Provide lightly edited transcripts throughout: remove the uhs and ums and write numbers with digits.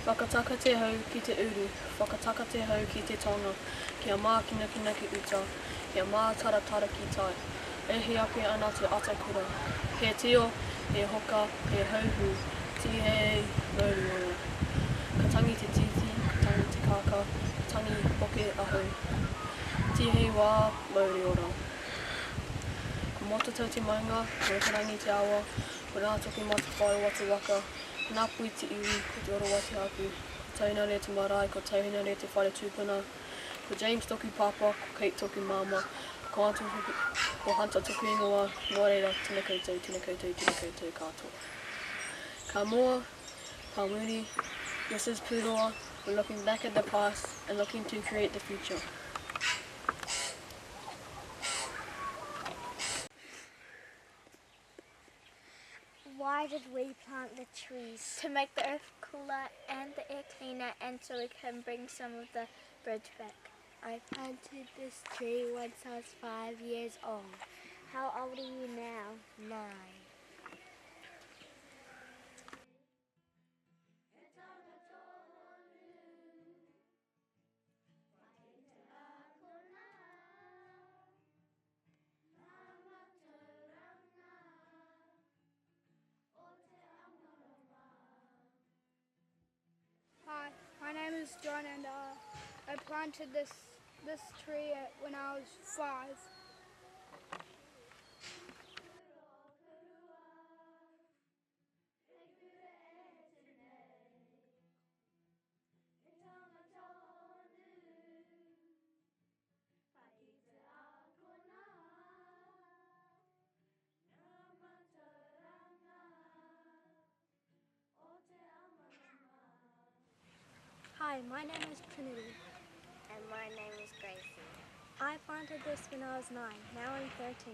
Whakataka te hau ki te uru, whakataka te hau ki te tonga, kia mākina kina ki uta, kia mātaratara ki tai. E he ake ana te atakura, he tio, he hoka, he hauhu, ti hei mauri ora. Ka tangi te titi, ka tangi te kaka, ka tangi poke ahau. Ti hei wā mauri ora. Ko mota tau te maunga, ko karangi te awa, ko nā toki mata whai watu waka, nā pui te iwi, ko te oro wati hapu, ko taina re te marae, ko taina re te whare tūpuna, ko James toki papa, ko Kate toki mama, ko Hunter toki ingoa, nō reira, tēnā koutou, tēnā koutou, tēnā koutou katoa. Ka mua, ka muri, this is Purua, we're looking back at the past and looking to create the future. Why did we plant the trees? To make the earth cooler and the air cleaner, and so we can bring some of the birds back. I planted this tree once I was 5 years old. How old are you now? 9. Hi, my name is John, and I planted this tree when I was 5. Hi, my name is Trinity. And my name is Gracie. I planted this when I was 9. Now I'm 13.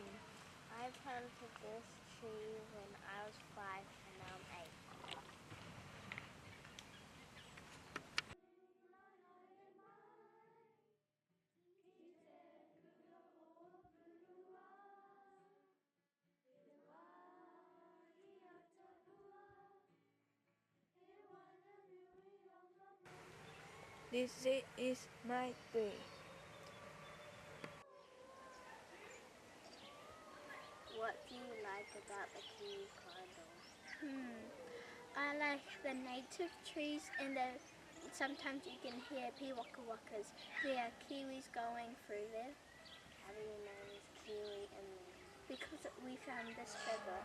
I planted this tree when I was 5 and now I'm 8. This is my tree. What do you like about the kiwi condo? I like the native trees, and sometimes you can hear piwaka wakas. There are kiwis going through there. How do you know there's kiwi in there? Because we found this feather.